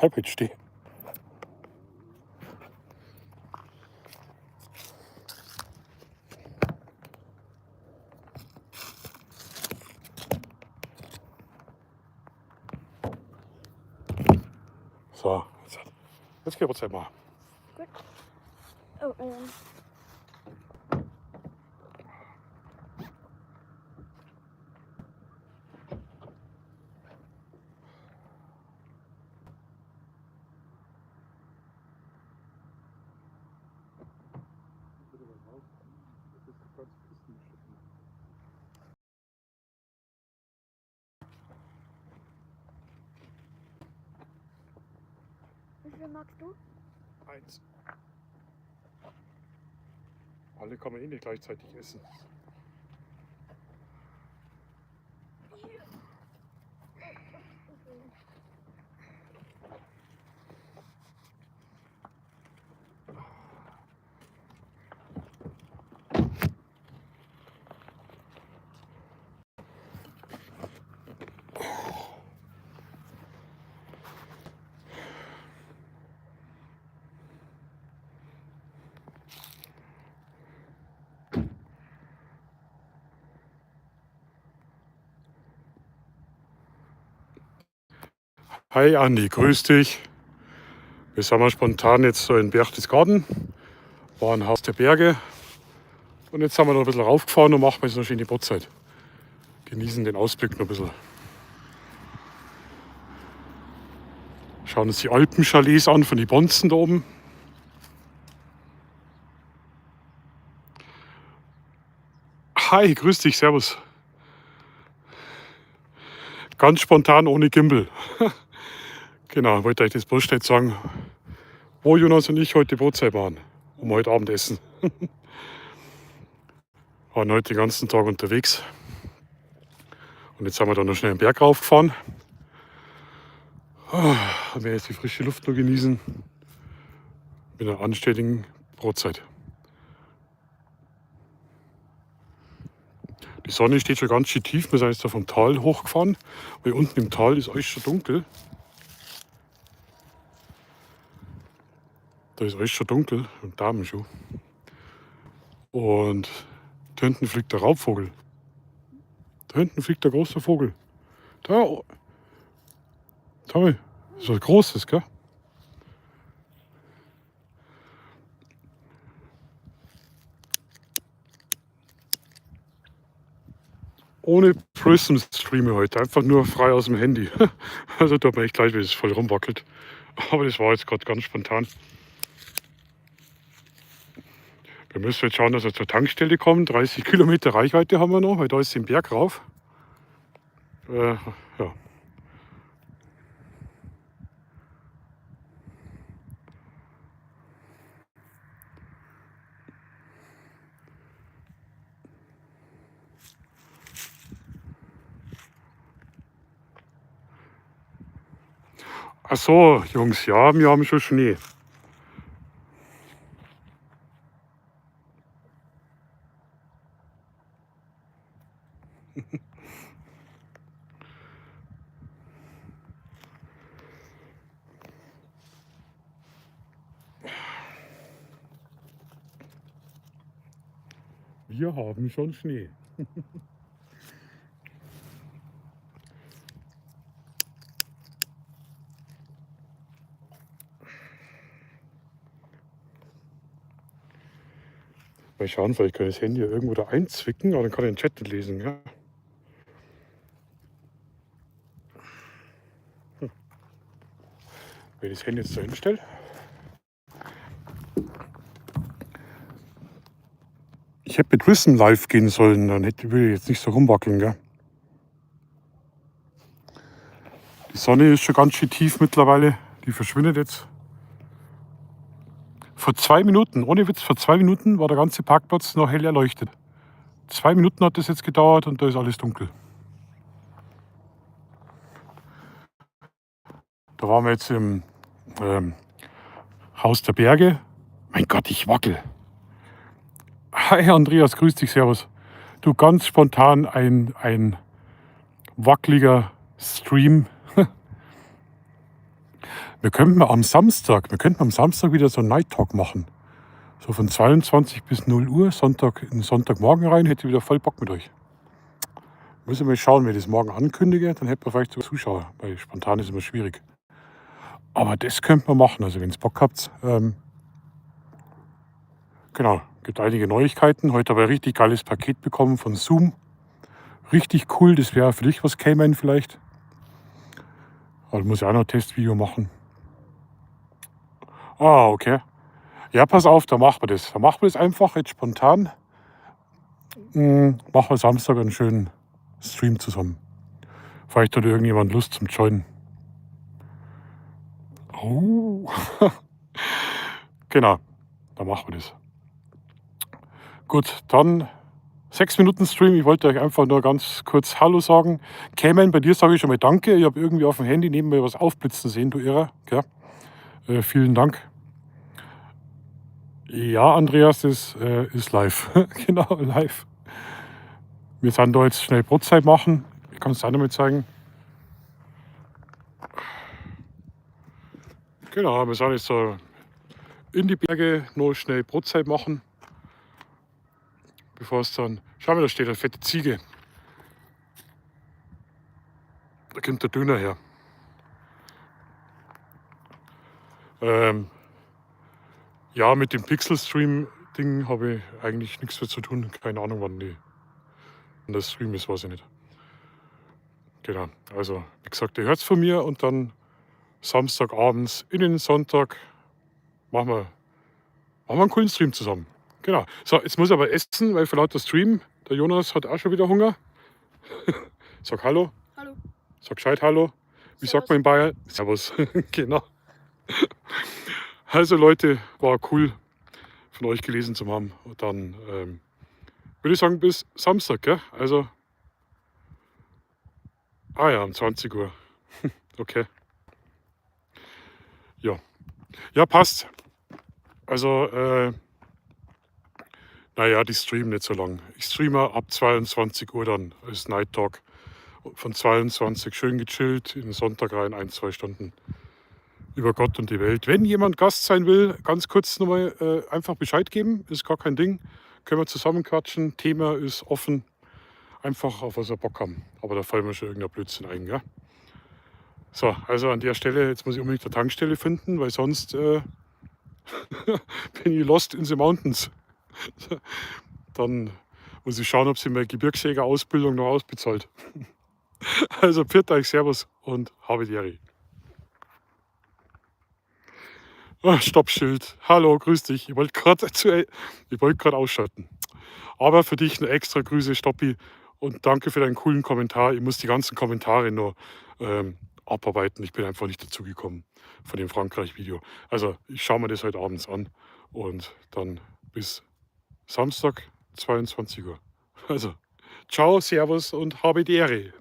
Tablet stehe. So, jetzt gehen wir Zeit machen. Gut. Oh, Wie viel magst du? 1. Alle kann man eh nicht gleichzeitig essen. Hi Andi, grüß dich. Wir sind mal spontan jetzt so in Berchtesgaden, waren Haus der Berge und jetzt sind wir noch ein bisschen raufgefahren und machen jetzt noch schön die Bootzeit. Genießen den Ausblick noch ein bisschen. Schauen uns die Alpenchalets an von den Bonzen da oben. Hi, grüß dich, servus. Ganz spontan ohne Gimbal. Genau, wollte euch das bloß nicht sagen, wo Jonas und ich heute Bootzeit machen, um heute Abend essen. Waren heute den ganzen Tag unterwegs. Und jetzt sind wir da noch schnell den Berg raufgefahren. Und werden jetzt die frische Luft noch genießen. Mit einer anständigen Brotzeit. Die Sonne steht schon ganz schön tief. Wir sind jetzt da vom Tal hochgefahren. Weil unten im Tal ist alles schon dunkel. Da ist alles schon dunkel, im Damenschuh. Und da hinten fliegt der Raubvogel. Da hinten fliegt der große Vogel. Da. Toll. Das ist was Großes, gell? Ohne Prism streame heute, einfach nur frei aus dem Handy. Also da merke ich gleich, wie es voll rumwackelt. Aber das war jetzt gerade ganz spontan. Wir müssen jetzt schauen, dass wir zur Tankstelle kommen. 30 Kilometer Reichweite haben wir noch, weil da ist den Berg rauf. Ja. Ach so, Jungs, ja, wir haben schon Schnee. Wir haben schon Schnee. Mal schauen, vielleicht kann ich das Handy irgendwo da einzwicken, aber dann kann ich den Chat nicht lesen. Ja? Wenn ich das Handy jetzt da hinstelle. Ich hätte mit Wissen live gehen sollen, dann würde ich jetzt nicht so rumwackeln. Gell? Die Sonne ist schon ganz schön tief mittlerweile. Die verschwindet jetzt. Vor 2 Minuten, ohne Witz, vor 2 Minuten war der ganze Parkplatz noch hell erleuchtet. 2 Minuten hat das jetzt gedauert und da ist alles dunkel. Da waren wir jetzt im Haus der Berge. Mein Gott, ich wackel. Hi Andreas, grüß dich, servus. Du, ganz spontan ein wackeliger Stream. Wir könnten am Samstag wieder so einen Night Talk machen. So von 22 bis 0 Uhr, in den Sonntagmorgen rein, hätte ich wieder voll Bock mit euch. Müssen wir mal schauen, wenn ich das morgen ankündige, dann hätten wir vielleicht so Zuschauer, weil spontan ist immer schwierig. Aber das könnte man machen, also wenn ihr Bock habt. Genau, gibt einige Neuigkeiten. Heute habe ich ein richtig geiles Paket bekommen von Zoom. Richtig cool, das wäre für dich was, Cayman vielleicht. Aber da muss ich auch noch ein Testvideo machen. Ah, okay. Ja, pass auf, da machen wir das. Da machen wir das einfach jetzt spontan. Machen wir Samstag einen schönen Stream zusammen. Vielleicht hat irgendjemand Lust zum Joinen. Oh. Genau, da machen wir das. Gut, dann 6 Minuten Stream. Ich wollte euch einfach nur ganz kurz Hallo sagen. Cayman, bei dir sage ich schon mal Danke. Ich habe irgendwie auf dem Handy nebenbei was aufblitzen sehen, du Irrer. Gell? Vielen Dank. Ja, Andreas, das ist live. Genau, live. Wir sind da jetzt schnell Brotzeit machen. Ich kann es auch noch mal zeigen. Genau, wir sind jetzt so in die Berge noch schnell Brotzeit machen. Bevor es dann... Schau mal, da steht eine fette Ziege. Da kommt der Döner her. Ja, mit dem Pixel-Stream-Ding habe ich eigentlich nichts mehr zu tun. Keine Ahnung, wann der Stream ist, weiß ich nicht. Genau, also wie gesagt, ihr hört es von mir und dann Samstagabends in den Sonntag machen wir einen coolen Stream zusammen. Genau. So, jetzt muss ich aber essen, weil vor lauter Stream, der Jonas hat auch schon wieder Hunger. Sag Hallo. Hallo. Sag gescheit Hallo. Wie sagt man in Bayern? Servus. Genau. Also Leute, war cool von euch gelesen zu haben. Und dann würde ich sagen, bis Samstag, gell? Also, ja, um 20 Uhr. Okay. Ja. Ja, passt. Also, naja, die streamen nicht so lang. Ich streame ab 22 Uhr dann als Night Talk. Von 22 schön gechillt, in den Sonntag rein, 1-2 Stunden über Gott und die Welt. Wenn jemand Gast sein will, ganz kurz nochmal einfach Bescheid geben, ist gar kein Ding. Können wir zusammen quatschen, Thema ist offen. Einfach auf was wir Bock haben. Aber da fallen mir schon irgendein Blödsinn ein, gell? So, also an der Stelle, jetzt muss ich unbedingt eine Tankstelle finden, weil sonst bin ich lost in the mountains. Dann muss ich schauen, ob sie meine Gebirgsjäger-Ausbildung noch ausbezahlt. Also pfiat euch, Servus und habe die Ehre. Stoppschild. Hallo, grüß dich. Ich wollte gerade ausschalten. Aber für dich eine extra Grüße, Stoppi. Und danke für deinen coolen Kommentar. Ich muss die ganzen Kommentare nur abarbeiten. Ich bin einfach nicht dazu gekommen von dem Frankreich-Video. Also ich schaue mir das heute abends an. Und dann bis Samstag, 22 Uhr. Also, ciao, Servus und habe die Ehre.